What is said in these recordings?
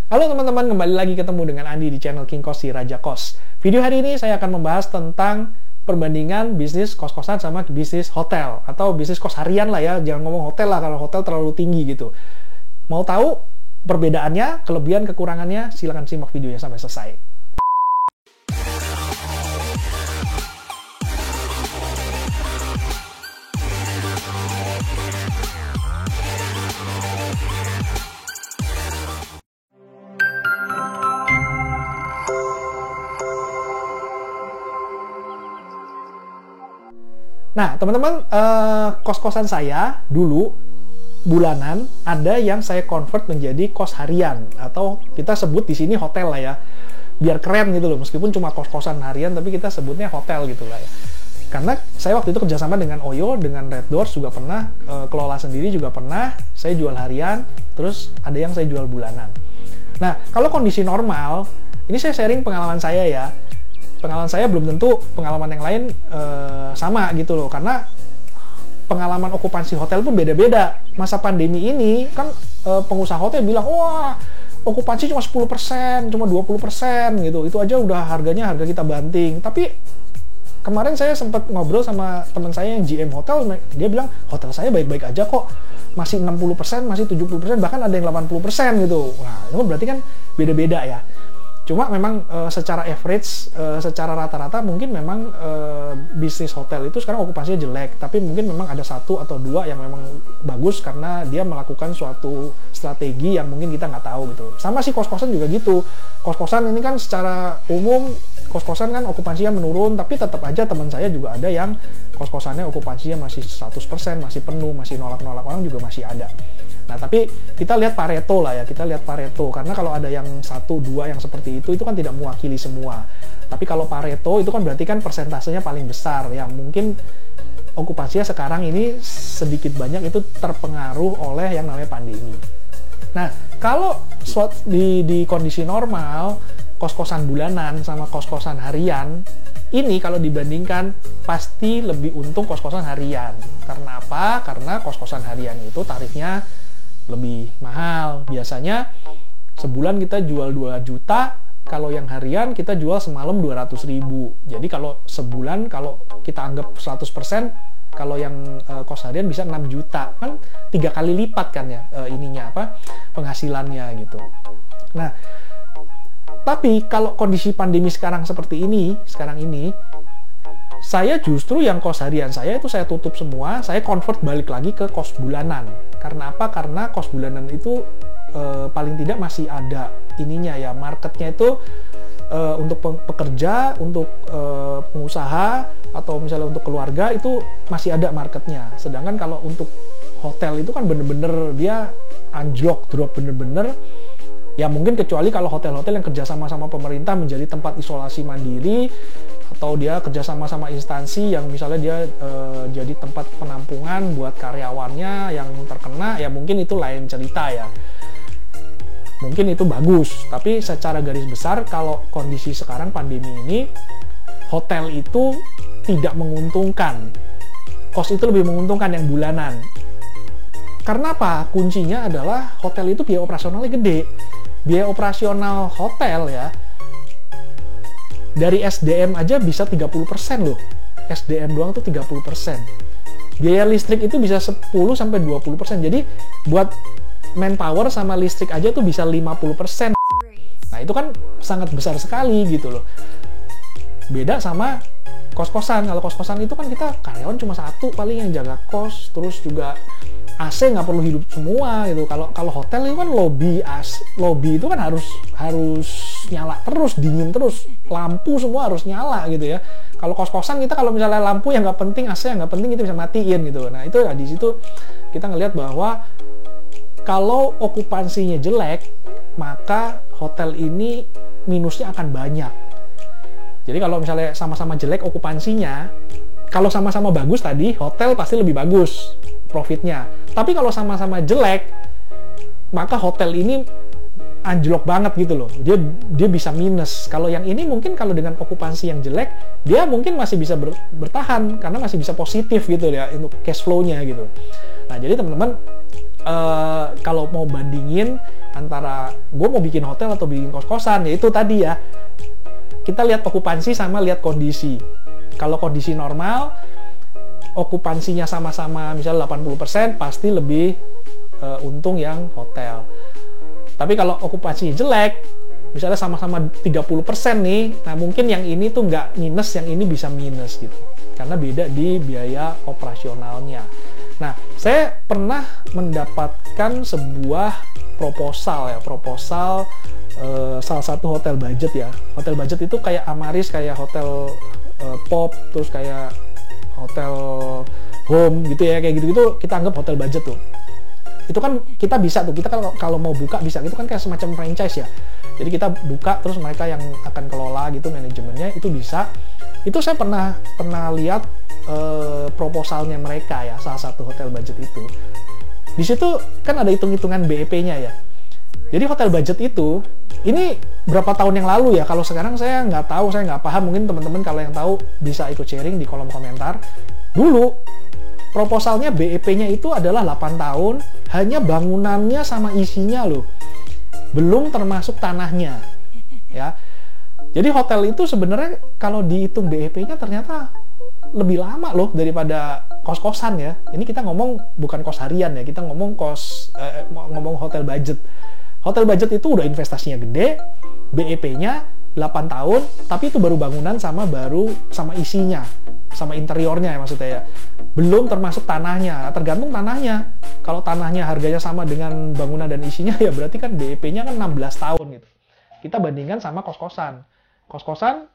Halo teman-teman, kembali lagi ketemu dengan Andi di channel King Kos si Raja Kos. Video hari ini saya akan membahas tentang perbandingan bisnis kos-kosan sama bisnis hotel atau bisnis kos harian lah ya. Jangan ngomong hotel lah, kalau hotel terlalu tinggi gitu. Mau tahu perbedaannya, kelebihan, kekurangannya? Silahkan simak videonya sampai selesai. Nah, teman-teman, kos-kosan saya dulu bulanan ada yang saya convert menjadi kos harian atau kita sebut di sini hotel lah ya, biar keren gitu loh. Meskipun cuma kos-kosan harian, tapi kita sebutnya hotel gitu lah ya. Karena saya waktu itu kerjasama dengan Oyo, dengan Red Doors juga pernah, kelola sendiri juga pernah. Saya jual harian, terus ada yang saya jual bulanan. Nah, kalau kondisi normal, ini saya sharing pengalaman saya ya. Pengalaman saya belum tentu pengalaman yang lain sama gitu loh, karena pengalaman okupansi hotel pun beda-beda. Masa pandemi ini kan pengusaha hotel bilang, wah okupansi cuma 10%, cuma 20% gitu, itu aja udah harga kita banting. Tapi kemarin saya sempat ngobrol sama teman saya yang GM hotel, dia bilang hotel saya baik-baik aja kok, masih 60%, masih 70%, bahkan ada yang 80% gitu. Nah itu berarti kan beda-beda ya. Cuma memang secara average, secara rata-rata mungkin memang bisnis hotel itu sekarang okupasinya jelek. Tapi mungkin memang ada satu atau dua yang memang bagus karena dia melakukan suatu strategi yang mungkin kita nggak tahu gitu. Sama sih kos-kosan juga gitu. Kos-kosan ini kan secara umum, kos-kosan kan okupansinya menurun, tapi tetap aja teman saya juga ada yang kos-kosannya okupansinya masih 100%, masih penuh, masih nolak-nolak orang juga masih ada. Nah, tapi kita lihat Pareto lah ya, kita lihat Pareto. Karena kalau ada yang 1-2 yang seperti itu kan tidak mewakili semua. Tapi kalau Pareto itu kan berarti kan persentasenya paling besar. Yang mungkin okupansinya sekarang ini sedikit banyak itu terpengaruh oleh yang namanya pandemi. Nah, kalau di kondisi normal, kos-kosan bulanan sama kos-kosan harian, ini kalau dibandingkan pasti lebih untung kos-kosan harian. Karena apa? Karena kos-kosan harian itu tarifnya lebih mahal. Biasanya sebulan kita jual 2 juta, kalau yang harian kita jual semalam 200.000. Jadi kalau sebulan, kalau kita anggap 100%, kalau yang kos harian bisa 6 juta. Kan 3 kali lipat kan ya penghasilannya gitu. Nah, tapi kalau kondisi pandemi sekarang seperti ini, saya justru yang kos harian saya itu saya tutup semua, saya convert balik lagi ke kos bulanan. Karena apa? Karena kos bulanan itu paling tidak masih ada ininya ya, marketnya itu untuk pekerja, untuk pengusaha, atau misalnya untuk keluarga itu masih ada marketnya. Sedangkan kalau untuk hotel itu kan bener-bener dia anjlok, drop bener-bener. Ya mungkin kecuali kalau hotel-hotel yang kerjasama sama pemerintah menjadi tempat isolasi mandiri, atau dia kerjasama sama instansi yang misalnya dia jadi tempat penampungan buat karyawannya yang terkena, ya mungkin itu lain cerita ya. Mungkin itu bagus, tapi secara garis besar kalau kondisi sekarang pandemi ini, hotel itu tidak menguntungkan. Kos itu lebih menguntungkan yang bulanan. Karena apa? Kuncinya adalah hotel itu biaya operasionalnya gede. Biaya operasional hotel ya, dari SDM aja bisa 30% loh. SDM doang tuh 30%. Biaya listrik itu bisa 10-20%. Jadi buat manpower sama listrik aja tuh bisa 50%. Nah itu kan sangat besar sekali gitu loh. Beda sama kos-kosan. Kalau kos-kosan itu kan kita karyawan cuma satu paling yang jaga kos, terus juga AC nggak perlu hidup semua gitu. Kalau hotel itu kan lobby itu kan harus nyala terus, dingin terus, lampu semua harus nyala gitu ya. Kalau kos-kosan kita kalau misalnya lampu yang nggak penting, AC yang nggak penting, kita bisa matiin gitu. Nah itu ya, di situ kita ngelihat bahwa kalau okupansinya jelek, maka hotel ini minusnya akan banyak. Jadi kalau misalnya sama-sama jelek okupansinya, kalau sama-sama bagus tadi, hotel pasti lebih bagus profitnya. Tapi kalau sama-sama jelek, maka hotel ini anjlok banget gitu loh. Dia bisa minus. Kalau yang ini mungkin kalau dengan okupansi yang jelek, dia mungkin masih bisa bertahan karena masih bisa positif gitu ya untuk cash flow-nya gitu. Nah, jadi teman-teman kalau mau bandingin antara gue mau bikin hotel atau bikin kos-kosan, yaitu tadi ya, kita lihat okupansi sama lihat kondisi. Kalau kondisi normal, okupansinya sama-sama misalnya 80%, pasti lebih untung yang hotel. Tapi kalau okupansinya jelek, misalnya sama-sama 30% nih, nah mungkin yang ini tuh nggak minus, yang ini bisa minus gitu. Karena beda di biaya operasionalnya. Nah, saya pernah mendapatkan sebuah proposal salah satu hotel budget ya. Hotel budget itu kayak Amaris, kayak hotel Pop, terus kayak hotel Home gitu ya, kayak gitu-gitu kita anggap hotel budget tuh. Itu kan kita bisa tuh, kita kalau mau buka bisa, itu kan kayak semacam franchise ya. Jadi kita buka, terus mereka yang akan kelola gitu manajemennya, itu bisa. Itu saya pernah lihat proposalnya mereka ya, salah satu hotel budget itu. Di situ kan ada hitung-hitungan BEP-nya ya. Jadi hotel budget itu, ini berapa tahun yang lalu ya, kalau sekarang saya nggak tahu, saya nggak paham. Mungkin teman-teman kalau yang tahu bisa ikut sharing di kolom komentar. Dulu proposalnya BEP-nya itu adalah 8 tahun, hanya bangunannya sama isinya loh, belum termasuk tanahnya ya. Jadi hotel itu sebenarnya kalau dihitung BEP-nya ternyata lebih lama loh daripada kos-kosan ya. Ini kita ngomong bukan kos harian ya, kita ngomong ngomong hotel budget. Hotel budget itu udah investasinya gede, BEP-nya 8 tahun, tapi itu baru bangunan sama isinya, sama interiornya ya maksudnya ya. Belum termasuk tanahnya, tergantung tanahnya. Kalau tanahnya harganya sama dengan bangunan dan isinya ya berarti kan BEP-nya kan 16 tahun gitu. Kita bandingkan sama kos-kosan. Kos-kosan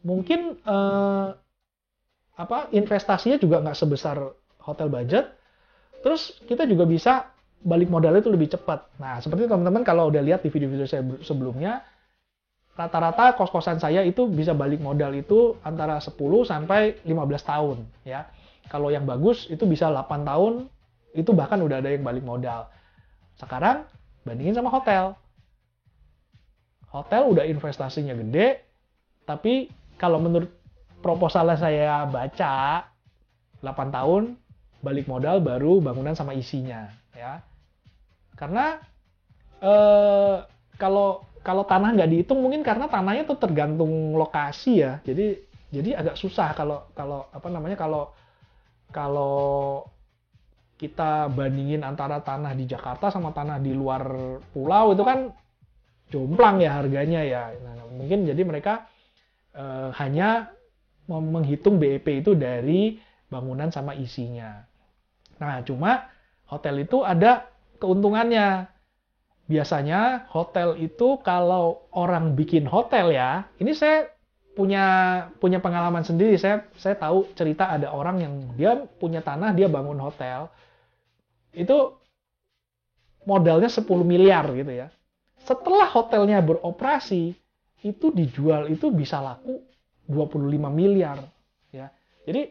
mungkin investasinya juga nggak sebesar hotel budget, terus kita juga bisa balik modalnya itu lebih cepat. Nah, seperti teman-teman kalau udah lihat di video-video saya sebelumnya, rata-rata kos-kosan saya itu bisa balik modal itu antara 10 sampai 15 tahun ya. Kalau yang bagus itu bisa 8 tahun, itu bahkan udah ada yang balik modal. Sekarang bandingin sama hotel. Hotel udah investasinya gede, tapi kalau menurut proposalnya saya baca, 8 tahun balik modal baru bangunan sama isinya ya. Karena kalau tanah nggak dihitung, mungkin karena tanahnya tuh tergantung lokasi ya. Jadi agak susah kalau kita bandingin antara tanah di Jakarta sama tanah di luar pulau, itu kan jomplang ya harganya ya. Nah, mungkin jadi mereka hanya menghitung BEP itu dari bangunan sama isinya. Nah, cuma hotel itu ada keuntungannya. Biasanya hotel itu kalau orang bikin hotel ya, ini saya punya pengalaman sendiri. Saya tahu cerita ada orang yang dia punya tanah, dia bangun hotel. Itu modalnya 10 miliar gitu ya. Setelah hotelnya beroperasi, itu dijual itu bisa laku 25 miliar ya. Jadi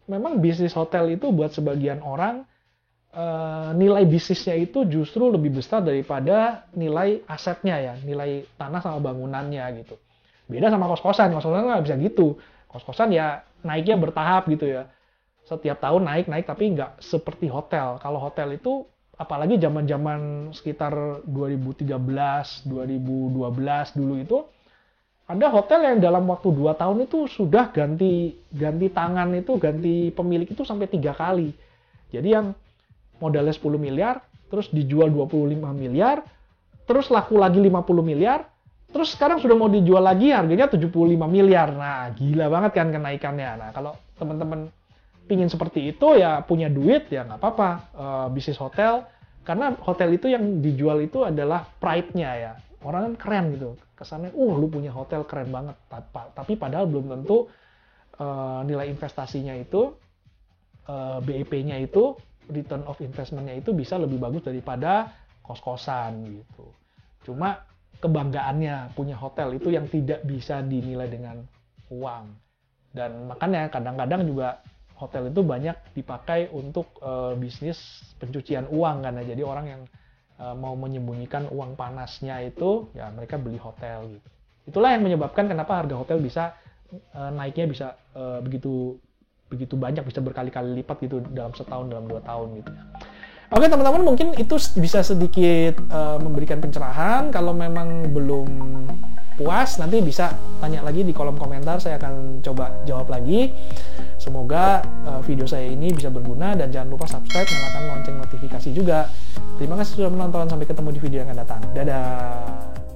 memang bisnis hotel itu buat sebagian orang nilai bisnisnya itu justru lebih besar daripada nilai asetnya ya, nilai tanah sama bangunannya gitu. Beda sama kos-kosan nggak bisa gitu. Kos-kosan ya naiknya bertahap gitu ya. Setiap tahun naik tapi nggak seperti hotel. Kalau hotel itu apalagi zaman-zaman sekitar 2013, 2012 dulu itu, ada hotel yang dalam waktu 2 tahun itu sudah ganti tangan itu, ganti pemilik itu sampai 3 kali. Jadi yang modalnya 10 miliar, terus dijual 25 miliar, terus laku lagi 50 miliar, terus sekarang sudah mau dijual lagi harganya 75 miliar. Nah, gila banget kan kenaikannya. Nah, kalau teman-teman pingin seperti itu ya punya duit ya nggak apa-apa bisnis hotel, karena hotel itu yang dijual itu adalah pride-nya ya. Orang kan keren gitu, kesannya lu punya hotel keren banget, tapi padahal belum tentu nilai investasinya itu BEP-nya itu, return of investment-nya itu bisa lebih bagus daripada kos-kosan gitu. Cuma kebanggaannya punya hotel itu yang tidak bisa dinilai dengan uang. Dan makanya kadang-kadang juga hotel itu banyak dipakai untuk bisnis pencucian uang kan ya. Jadi orang yang mau menyembunyikan uang panasnya itu, ya mereka beli hotel gitu. Itulah yang menyebabkan kenapa harga hotel bisa naiknya bisa begitu banyak, bisa berkali-kali lipat gitu dalam setahun, dalam 2 tahun gitu. Oke teman-teman, mungkin itu bisa sedikit memberikan pencerahan. Kalau memang belum puas, nanti bisa tanya lagi di kolom komentar, saya akan coba jawab lagi. Semoga video saya ini bisa berguna, dan jangan lupa subscribe, nyalakan lonceng notifikasi juga. Terima kasih sudah menonton, sampai ketemu di video yang akan datang. Dadah!